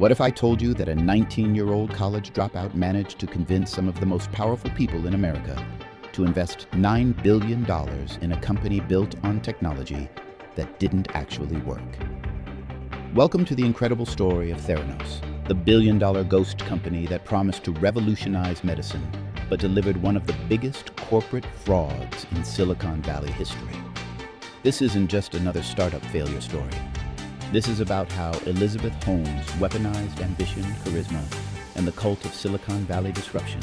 What if I told you that a 19-year-old college dropout managed to convince some of the most powerful people in America to invest $9 billion in a company built on technology that didn't actually work? Welcome to the incredible story of Theranos, the billion-dollar ghost company that promised to revolutionize medicine, but delivered one of the biggest corporate frauds in Silicon Valley history. This isn't just another startup failure story. This is about how Elizabeth Holmes weaponized ambition, charisma, and the cult of Silicon Valley disruption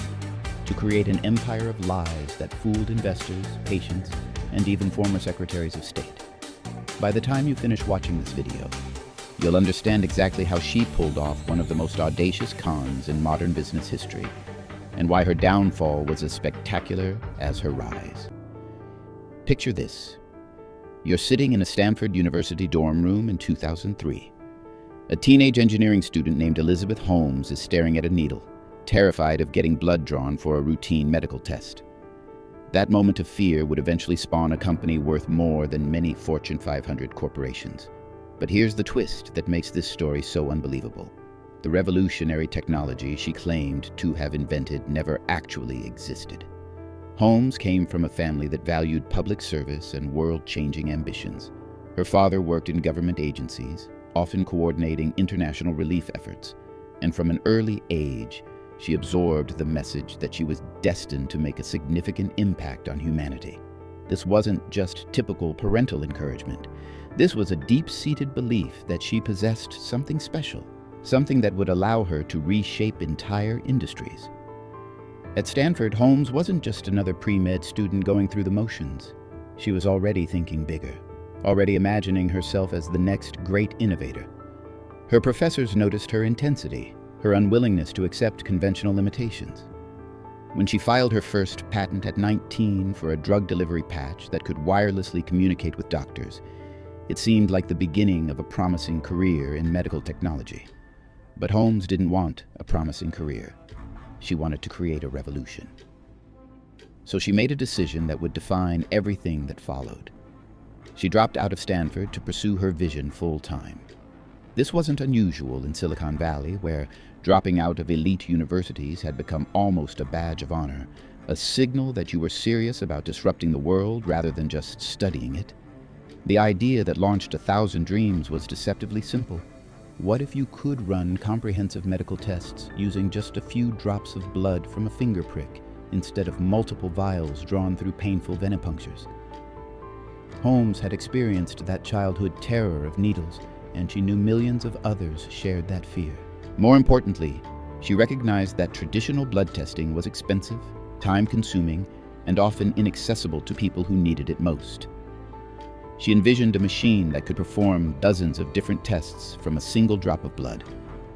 to create an empire of lies that fooled investors, patients, and even former secretaries of state. By the time you finish watching this video, you'll understand exactly how she pulled off one of the most audacious cons in modern business history, and why her downfall was as spectacular as her rise. Picture this. You're sitting in a Stanford University dorm room in 2003. A teenage engineering student named Elizabeth Holmes is staring at a needle, terrified of getting blood drawn for a routine medical test. That moment of fear would eventually spawn a company worth more than many Fortune 500 corporations. But here's the twist that makes this story so unbelievable. The revolutionary technology she claimed to have invented never actually existed. Holmes came from a family that valued public service and world-changing ambitions. Her father worked in government agencies, often coordinating international relief efforts, and from an early age, she absorbed the message that she was destined to make a significant impact on humanity. This wasn't just typical parental encouragement. This was a deep-seated belief that she possessed something special, something that would allow her to reshape entire industries. At Stanford, Holmes wasn't just another pre-med student going through the motions. She was already thinking bigger, already imagining herself as the next great innovator. Her professors noticed her intensity, her unwillingness to accept conventional limitations. When she filed her first patent at 19 for a drug delivery patch that could wirelessly communicate with doctors, it seemed like the beginning of a promising career in medical technology. But Holmes didn't want a promising career. She wanted to create a revolution. So she made a decision that would define everything that followed. She dropped out of Stanford to pursue her vision full-time. This wasn't unusual in Silicon Valley, where dropping out of elite universities had become almost a badge of honor, a signal that you were serious about disrupting the world rather than just studying it. The idea that launched 1,000 dreams was deceptively simple. What if you could run comprehensive medical tests using just a few drops of blood from a finger prick instead of multiple vials drawn through painful venipunctures? Holmes had experienced that childhood terror of needles, and she knew millions of others shared that fear. More importantly, she recognized that traditional blood testing was expensive, time-consuming, and often inaccessible to people who needed it most. She envisioned a machine that could perform dozens of different tests from a single drop of blood,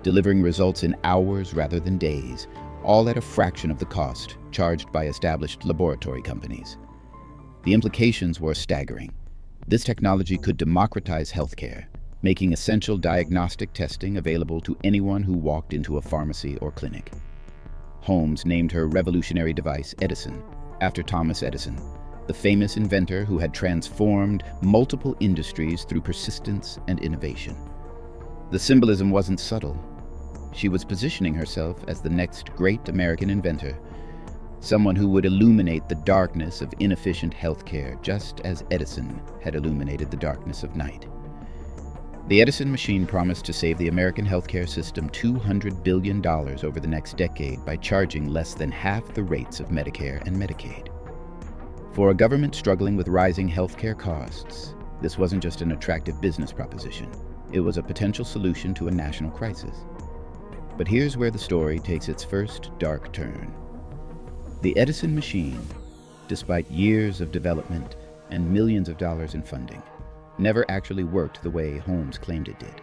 delivering results in hours rather than days, all at a fraction of the cost charged by established laboratory companies. The implications were staggering. This technology could democratize healthcare, making essential diagnostic testing available to anyone who walked into a pharmacy or clinic. Holmes named her revolutionary device Edison, after Thomas Edison, the famous inventor who had transformed multiple industries through persistence and innovation. The symbolism wasn't subtle. She was positioning herself as the next great American inventor, someone who would illuminate the darkness of inefficient healthcare, just as Edison had illuminated the darkness of night. The Edison machine promised to save the American healthcare system $200 billion over the next decade by charging less than half the rates of Medicare and Medicaid. For a government struggling with rising healthcare costs, this wasn't just an attractive business proposition. It was a potential solution to a national crisis. But here's where the story takes its first dark turn. The Edison machine, despite years of development and millions of dollars in funding, never actually worked the way Holmes claimed it did.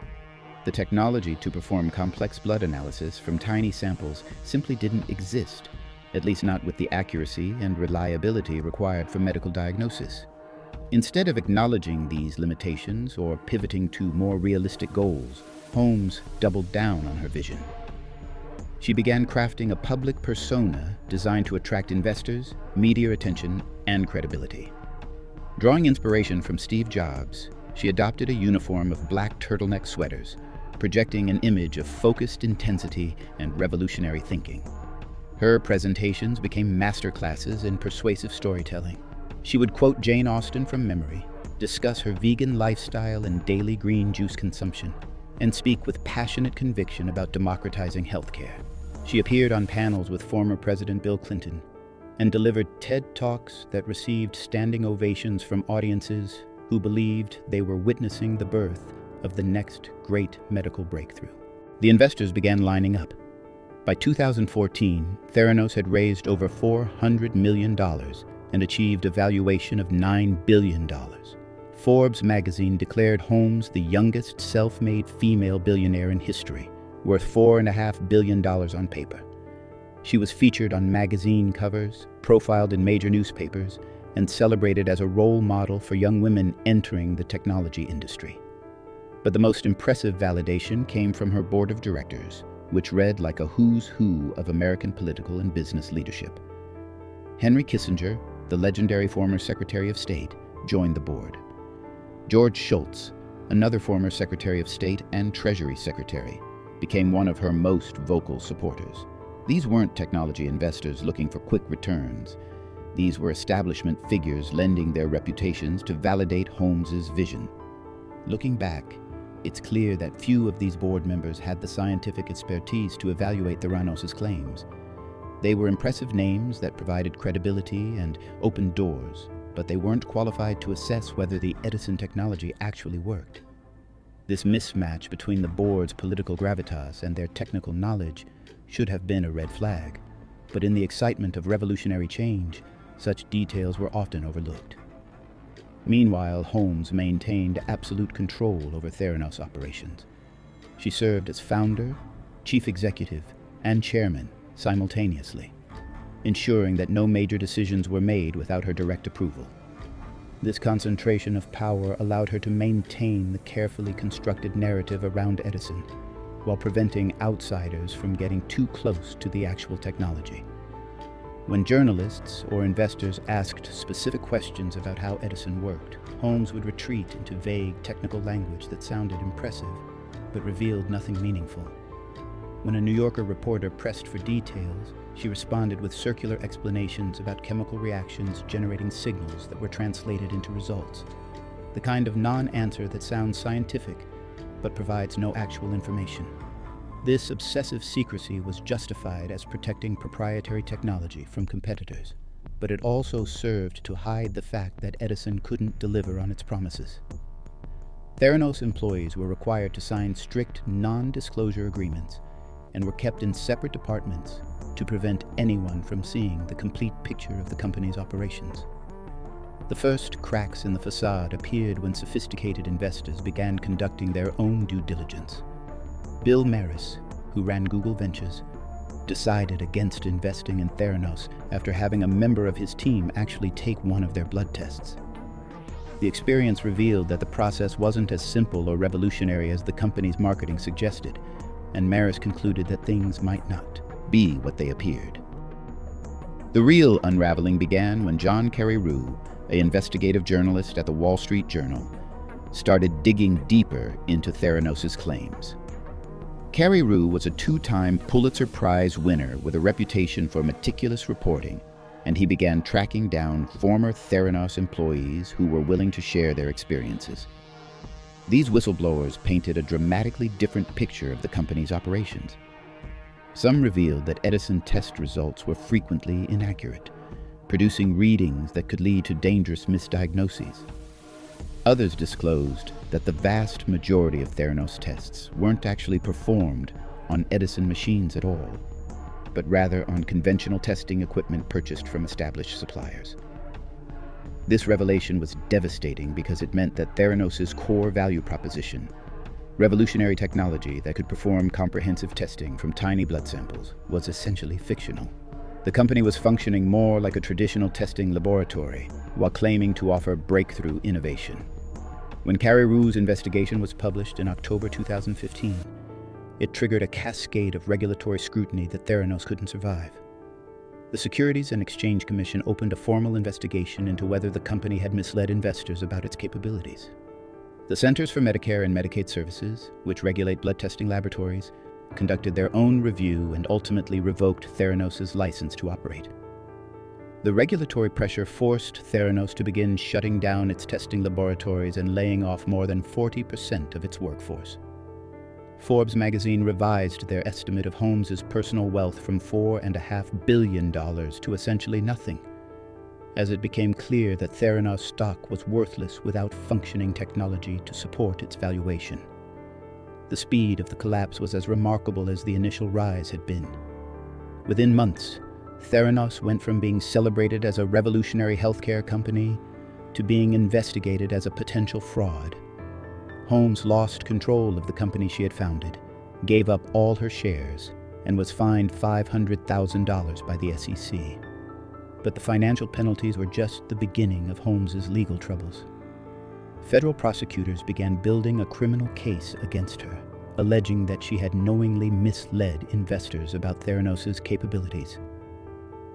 The technology to perform complex blood analysis from tiny samples simply didn't exist, at least not with the accuracy and reliability required for medical diagnosis. Instead of acknowledging these limitations or pivoting to more realistic goals, Holmes doubled down on her vision. She began crafting a public persona designed to attract investors, media attention, and credibility. Drawing inspiration from Steve Jobs, she adopted a uniform of black turtleneck sweaters, projecting an image of focused intensity and revolutionary thinking. Her presentations became masterclasses in persuasive storytelling. She would quote Jane Austen from memory, discuss her vegan lifestyle and daily green juice consumption, and speak with passionate conviction about democratizing healthcare. She appeared on panels with former President Bill Clinton and delivered TED Talks that received standing ovations from audiences who believed they were witnessing the birth of the next great medical breakthrough. The investors began lining up. By 2014, Theranos had raised over $400 million and achieved a valuation of $9 billion. Forbes magazine declared Holmes the youngest self-made female billionaire in history, worth $4.5 billion on paper. She was featured on magazine covers, profiled in major newspapers, and celebrated as a role model for young women entering the technology industry. But the most impressive validation came from her board of directors, which read like a who's who of American political and business leadership. Henry Kissinger, the legendary former Secretary of State, joined the board. George Shultz, another former Secretary of State and Treasury Secretary, became one of her most vocal supporters. These weren't technology investors looking for quick returns. These were establishment figures lending their reputations to validate Holmes's vision. Looking back, it's clear that few of these board members had the scientific expertise to evaluate Theranos' claims. They were impressive names that provided credibility and opened doors, but they weren't qualified to assess whether the Edison technology actually worked. This mismatch between the board's political gravitas and their technical knowledge should have been a red flag, but in the excitement of revolutionary change, such details were often overlooked. Meanwhile, Holmes maintained absolute control over Theranos operations. She served as founder, chief executive, and chairman simultaneously, ensuring that no major decisions were made without her direct approval. This concentration of power allowed her to maintain the carefully constructed narrative around Edison, while preventing outsiders from getting too close to the actual technology. When journalists or investors asked specific questions about how Edison worked, Holmes would retreat into vague technical language that sounded impressive, but revealed nothing meaningful. When a New Yorker reporter pressed for details, she responded with circular explanations about chemical reactions generating signals that were translated into results. The kind of non-answer that sounds scientific, but provides no actual information. This obsessive secrecy was justified as protecting proprietary technology from competitors, but it also served to hide the fact that Edison couldn't deliver on its promises. Theranos employees were required to sign strict non-disclosure agreements and were kept in separate departments to prevent anyone from seeing the complete picture of the company's operations. The first cracks in the facade appeared when sophisticated investors began conducting their own due diligence. Bill Maris, who ran Google Ventures, decided against investing in Theranos after having a member of his team actually take one of their blood tests. The experience revealed that the process wasn't as simple or revolutionary as the company's marketing suggested, and Maris concluded that things might not be what they appeared. The real unraveling began when John Carreyrou, an investigative journalist at the Wall Street Journal, started digging deeper into Theranos' claims. Carreyrou was a two-time Pulitzer Prize winner with a reputation for meticulous reporting, and he began tracking down former Theranos employees who were willing to share their experiences. These whistleblowers painted a dramatically different picture of the company's operations. Some revealed that Edison test results were frequently inaccurate, producing readings that could lead to dangerous misdiagnoses. Others disclosed that the vast majority of Theranos tests weren't actually performed on Edison machines at all, but rather on conventional testing equipment purchased from established suppliers. This revelation was devastating because it meant that Theranos' core value proposition, revolutionary technology that could perform comprehensive testing from tiny blood samples, was essentially fictional. The company was functioning more like a traditional testing laboratory while claiming to offer breakthrough innovation. When Carreyrou's investigation was published in October 2015, it triggered a cascade of regulatory scrutiny that Theranos couldn't survive. The Securities and Exchange Commission opened a formal investigation into whether the company had misled investors about its capabilities. The Centers for Medicare and Medicaid Services, which regulate blood testing laboratories, conducted their own review and ultimately revoked Theranos' license to operate. The regulatory pressure forced Theranos to begin shutting down its testing laboratories and laying off more than 40% of its workforce. Forbes magazine revised their estimate of Holmes' personal wealth from $4.5 billion to essentially nothing, as it became clear that Theranos stock was worthless without functioning technology to support its valuation. The speed of the collapse was as remarkable as the initial rise had been. Within months, Theranos went from being celebrated as a revolutionary healthcare company to being investigated as a potential fraud. Holmes lost control of the company she had founded, gave up all her shares, and was fined $500,000 by the SEC. But the financial penalties were just the beginning of Holmes' legal troubles. Federal prosecutors began building a criminal case against her, alleging that she had knowingly misled investors about Theranos' capabilities.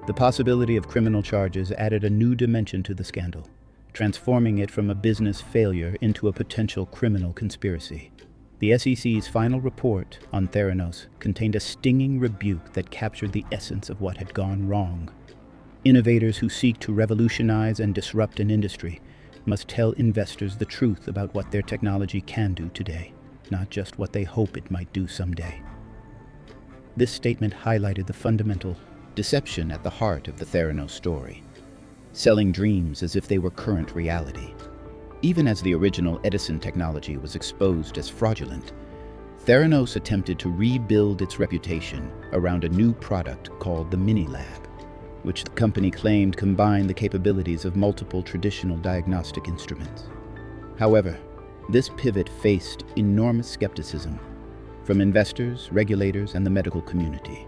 The possibility of criminal charges added a new dimension to the scandal, transforming it from a business failure into a potential criminal conspiracy. The SEC's final report on Theranos contained a stinging rebuke that captured the essence of what had gone wrong. Innovators who seek to revolutionize and disrupt an industry must tell investors the truth about what their technology can do today, not just what they hope it might do someday. This statement highlighted the fundamental deception at the heart of the Theranos story, selling dreams as if they were current reality. Even as the original Edison technology was exposed as fraudulent, Theranos attempted to rebuild its reputation around a new product called the Mini Lab, which the company claimed combined the capabilities of multiple traditional diagnostic instruments. However, this pivot faced enormous skepticism from investors, regulators, and the medical community,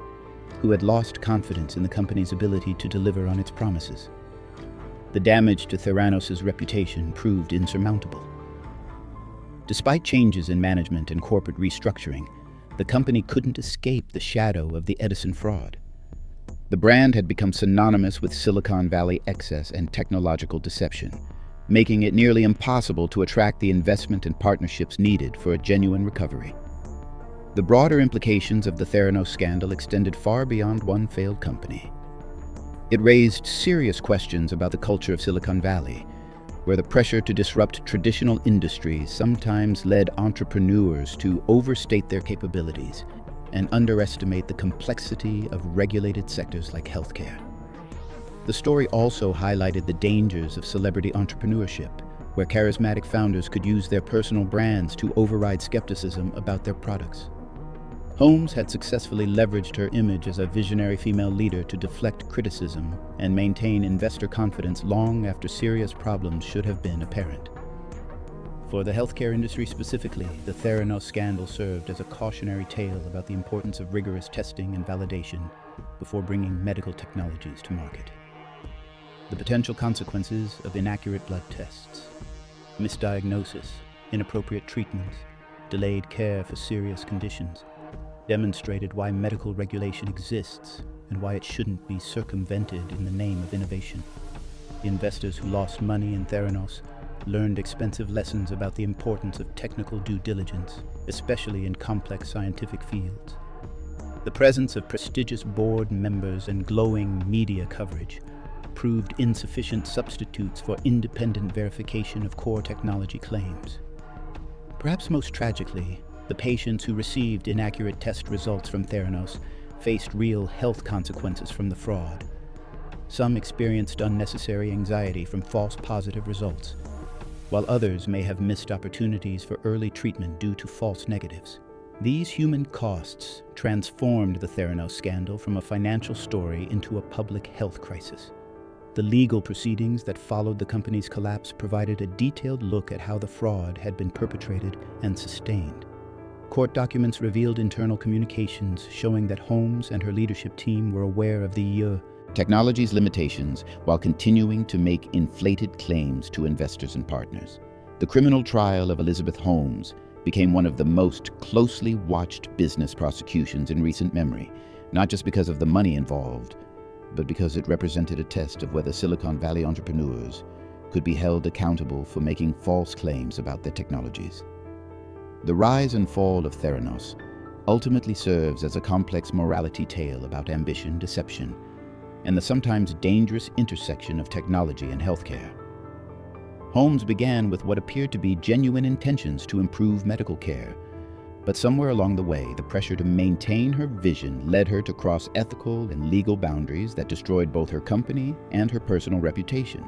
who had lost confidence in the company's ability to deliver on its promises. The damage to Theranos' reputation proved insurmountable. Despite changes in management and corporate restructuring, the company couldn't escape the shadow of the Edison fraud. The brand had become synonymous with Silicon Valley excess and technological deception, making it nearly impossible to attract the investment and partnerships needed for a genuine recovery. The broader implications of the Theranos scandal extended far beyond one failed company. It raised serious questions about the culture of Silicon Valley, where the pressure to disrupt traditional industries sometimes led entrepreneurs to overstate their capabilities and underestimate the complexity of regulated sectors like healthcare. The story also highlighted the dangers of celebrity entrepreneurship, where charismatic founders could use their personal brands to override skepticism about their products. Holmes had successfully leveraged her image as a visionary female leader to deflect criticism and maintain investor confidence long after serious problems should have been apparent. For the healthcare industry specifically, the Theranos scandal served as a cautionary tale about the importance of rigorous testing and validation before bringing medical technologies to market. The potential consequences of inaccurate blood tests, misdiagnosis, inappropriate treatments, delayed care for serious conditions, demonstrated why medical regulation exists and why it shouldn't be circumvented in the name of innovation. The investors who lost money in Theranos learned expensive lessons about the importance of technical due diligence, especially in complex scientific fields. The presence of prestigious board members and glowing media coverage proved insufficient substitutes for independent verification of core technology claims. Perhaps most tragically, the patients who received inaccurate test results from Theranos faced real health consequences from the fraud. Some experienced unnecessary anxiety from false positive results, while others may have missed opportunities for early treatment due to false negatives. These human costs transformed the Theranos scandal from a financial story into a public health crisis. The legal proceedings that followed the company's collapse provided a detailed look at how the fraud had been perpetrated and sustained. Court documents revealed internal communications showing that Holmes and her leadership team were aware of the technology's limitations while continuing to make inflated claims to investors and partners. The criminal trial of Elizabeth Holmes became one of the most closely watched business prosecutions in recent memory, not just because of the money involved, but because it represented a test of whether Silicon Valley entrepreneurs could be held accountable for making false claims about their technologies. The rise and fall of Theranos ultimately serves as a complex morality tale about ambition, deception, and the sometimes dangerous intersection of technology and healthcare. Holmes began with what appeared to be genuine intentions to improve medical care, but somewhere along the way, the pressure to maintain her vision led her to cross ethical and legal boundaries that destroyed both her company and her personal reputation.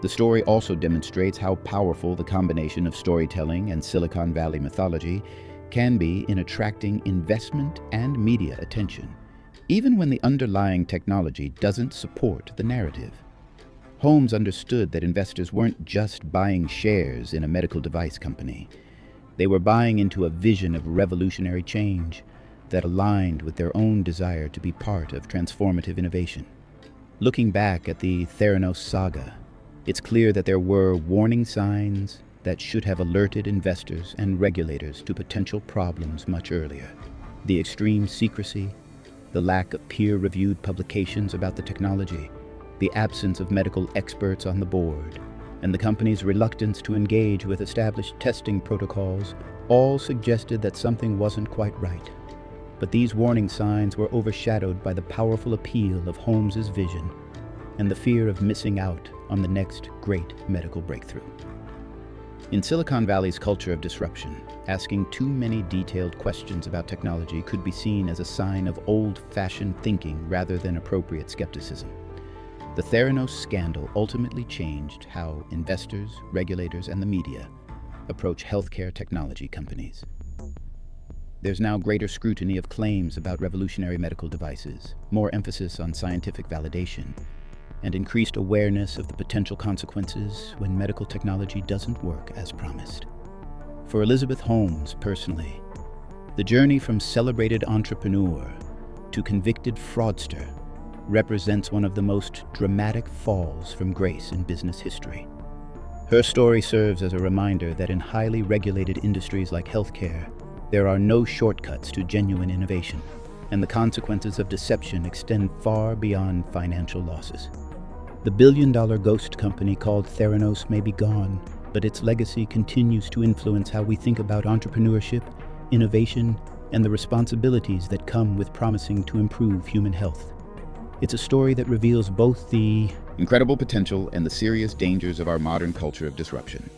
The story also demonstrates how powerful the combination of storytelling and Silicon Valley mythology can be in attracting investment and media attention, even when the underlying technology doesn't support the narrative. Holmes understood that investors weren't just buying shares in a medical device company. They were buying into a vision of revolutionary change that aligned with their own desire to be part of transformative innovation. Looking back at the Theranos saga, it's clear that there were warning signs that should have alerted investors and regulators to potential problems much earlier. The extreme secrecy, the lack of peer-reviewed publications about the technology, the absence of medical experts on the board, and the company's reluctance to engage with established testing protocols all suggested that something wasn't quite right. But these warning signs were overshadowed by the powerful appeal of Holmes's vision and the fear of missing out on the next great medical breakthrough. In Silicon Valley's culture of disruption, asking too many detailed questions about technology could be seen as a sign of old-fashioned thinking rather than appropriate skepticism. The Theranos scandal ultimately changed how investors, regulators, and the media approach healthcare technology companies. There's now greater scrutiny of claims about revolutionary medical devices, more emphasis on scientific validation, and increased awareness of the potential consequences when medical technology doesn't work as promised. For Elizabeth Holmes personally, the journey from celebrated entrepreneur to convicted fraudster represents one of the most dramatic falls from grace in business history. Her story serves as a reminder that in highly regulated industries like healthcare, there are no shortcuts to genuine innovation, and the consequences of deception extend far beyond financial losses. The billion-dollar ghost company called Theranos may be gone, but its legacy continues to influence how we think about entrepreneurship, innovation, and the responsibilities that come with promising to improve human health. It's a story that reveals both the incredible potential and the serious dangers of our modern culture of disruption.